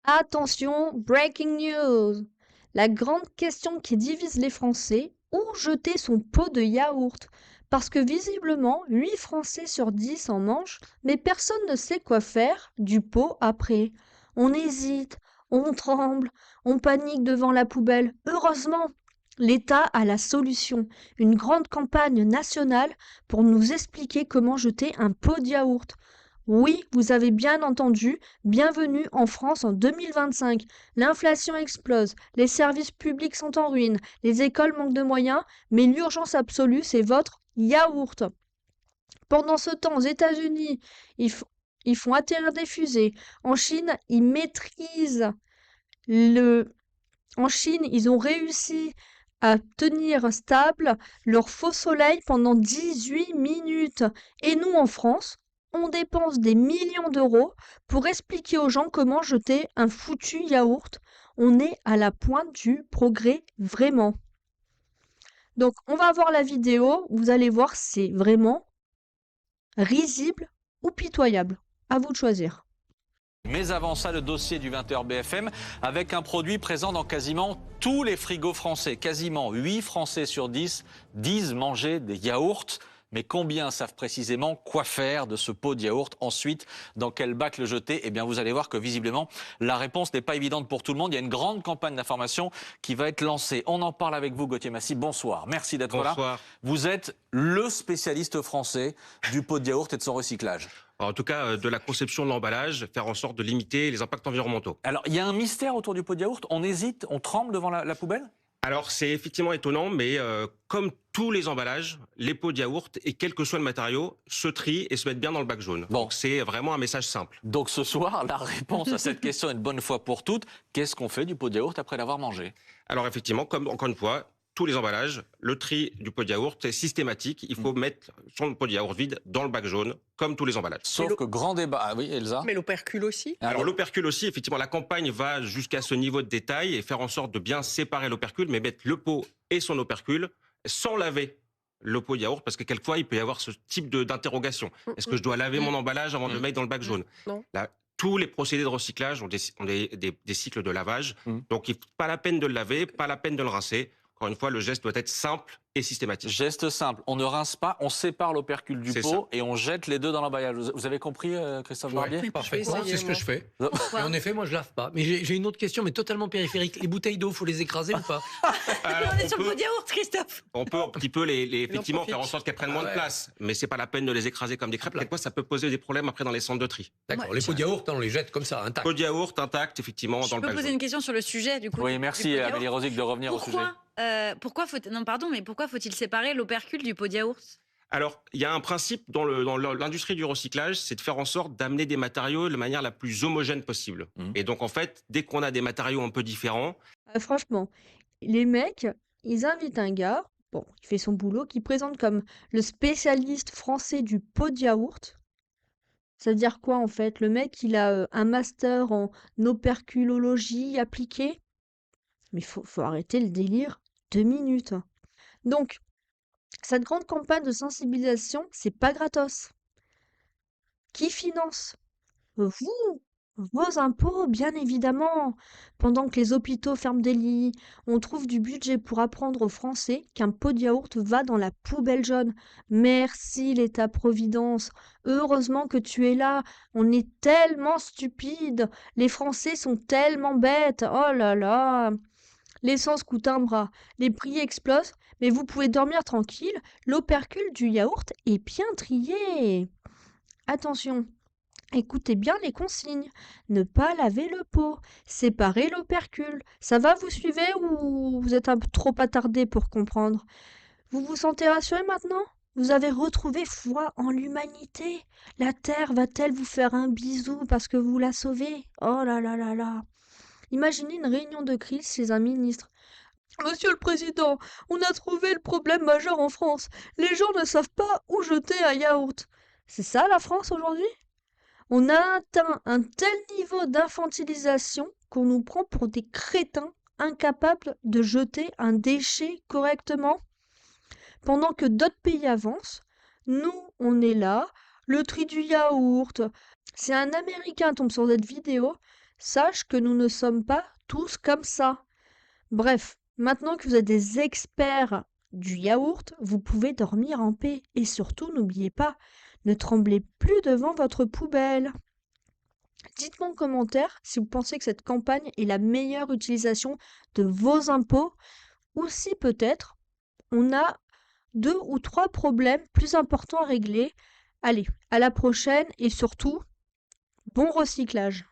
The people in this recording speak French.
Attention, breaking news! La grande question qui divise les Français, où jeter son pot de yaourt? Parce que visiblement, 8 Français sur 10 en mangent, mais personne ne sait quoi faire du pot après. On hésite, on tremble, on panique devant la poubelle. Heureusement, l'État a la solution, une grande campagne nationale pour nous expliquer comment jeter un pot de yaourt. Oui, vous avez bien entendu, bienvenue en France en 2025. L'inflation explose, les services publics sont en ruine, les écoles manquent de moyens, mais l'urgence absolue, c'est votre yaourt. Pendant ce temps, aux États-Unis, ils, f- ils font atterrir des fusées. En Chine, ils maîtrisent le... En Chine, ils ont réussi à tenir stable leur faux soleil pendant 18 minutes. Et nous, en France, on dépense des millions d'euros pour expliquer aux gens comment jeter un foutu yaourt. On est à la pointe du progrès, vraiment. Donc, on va voir la vidéo. Vous allez voir, c'est vraiment risible ou pitoyable. À vous de choisir. Mais avant ça, le dossier du 20h BFM avec un produit présent dans quasiment tous les frigos français. Quasiment 8 Français sur 10 disent manger des yaourts. Mais combien savent précisément quoi faire de ce pot de yaourt? Ensuite, dans quel bac le jeter? Eh bien, vous allez voir que visiblement, la réponse n'est pas évidente pour tout le monde. Il y a une grande campagne d'information qui va être lancée. On en parle avec vous, Gauthier Massy. Bonsoir. Merci d'être là. Bonsoir. Vous êtes le spécialiste français du pot de yaourt et de son recyclage. En tout cas, de la conception de l'emballage, faire en sorte de limiter les impacts environnementaux. Alors, il y a un mystère autour du pot de yaourt. On hésite, on tremble devant la poubelle? Alors, c'est effectivement étonnant, mais comme tous les emballages, les pots de yaourt, et quel que soit le matériau, se trient et se mettent bien dans le bac jaune. Bon. Donc, c'est vraiment un message simple. Donc ce soir, la réponse à cette question est une bonne fois pour toutes. Qu'est-ce qu'on fait du pot de yaourt après l'avoir mangé? Alors, effectivement, comme encore une fois, tous les emballages, le tri du pot de yaourt est systématique. Il faut mettre son pot de yaourt vide dans le bac jaune, comme tous les emballages. Sauf que grand débat. Ah oui, Elsa? Mais l'opercule aussi? Alors l'opercule aussi, effectivement, la campagne va jusqu'à ce niveau de détail et faire en sorte de bien séparer l'opercule, mais mettre le pot et son opercule sans laver le pot de yaourt, parce que quelquefois, il peut y avoir ce type d'interrogation. Est-ce que je dois laver mon emballage avant de le mettre dans le bac jaune? Non. Là, tous les procédés de recyclage ont des cycles de lavage, Mm. donc il pas la peine de le laver, pas la peine de le rincer. Encore une fois, le geste doit être simple et systématique. Geste simple, on ne rince pas, on sépare l'opercule du C'est pot et on jette les deux dans l'emballage. Vous avez compris, Christophe Barbier? Mais Parfaitement, essayer, c'est ce que moi. je fais. Pourquoi Et en effet, moi, je lave pas. Mais j'ai une autre question, mais totalement périphérique. Les bouteilles d'eau, faut les écraser ou pas? Alors, On est sur le pot de yaourt, Christophe! on peut un petit peu effectivement profite. faire en sorte qu'elles prennent moins de Ouais. place, mais c'est pas la peine de les écraser comme des crêpes. Quelquefois, ça peut poser des problèmes après dans les centres de tri. D'accord. Ouais, Les pots de yaourt, on les jette comme ça, intacts. Pot de yaourt intact, effectivement, Je dans le peux bac poser jaune. une question sur le sujet, du coup? Oui, du merci pot de yaourt Amélie Rosic de revenir au sujet. Pourquoi faut-il séparer l'opercule du pot de yaourt? Alors, il y a un principe dans l'industrie du recyclage, c'est de faire en sorte d'amener des matériaux de manière la plus homogène possible. Mhm. Et donc, en fait, dès qu'on a des matériaux un peu différents, Franchement, les mecs, ils invitent un gars, bon, il fait son boulot, qui présente comme le spécialiste français du pot de yaourt. Ça veut dire quoi en fait? Le mec, il a un master en operculologie appliquée. Mais faut arrêter le délire 2 minutes. Donc, cette grande campagne de sensibilisation, c'est pas gratos. Qui finance? Vous, vos impôts, bien évidemment. Pendant que les hôpitaux ferment des lits, on trouve du budget pour apprendre aux Français qu'un pot de yaourt va dans la poubelle jaune. Merci l'État-providence. Heureusement que tu es là. On est tellement stupides. Les Français sont tellement bêtes. Oh là là. L'essence coûte un bras, les prix explosent, mais vous pouvez dormir tranquille. L'opercule du yaourt est bien trié. Attention. Écoutez bien les consignes. Ne pas laver le pot. Séparer l'opercule. Ça va, vous suivez ou vous êtes un peu trop attardé pour comprendre? Vous vous sentez rassuré maintenant? Vous avez retrouvé foi en l'humanité. La Terre va-t-elle vous faire un bisou parce que vous la sauvez? Oh là là là là. Imaginez une réunion de crise chez un ministre. Monsieur le Président, on a trouvé le problème majeur en France. Les gens ne savent pas où jeter un yaourt. C'est ça la France aujourd'hui? On a atteint un tel niveau d'infantilisation qu'on nous prend pour des crétins incapables de jeter un déchet correctement. Pendant que d'autres pays avancent, nous, on est là, le tri du yaourt. Si un Américain tombe sur cette vidéo, sache que nous ne sommes pas tous comme ça. Bref, maintenant que vous êtes des experts du yaourt, vous pouvez dormir en paix. Et surtout, n'oubliez pas, ne tremblez plus devant votre poubelle. Dites-moi en commentaire si vous pensez que cette campagne est la meilleure utilisation de vos impôts ou si peut-être on a 2 ou 3 problèmes plus importants à régler. Allez, à la prochaine et surtout, bon recyclage.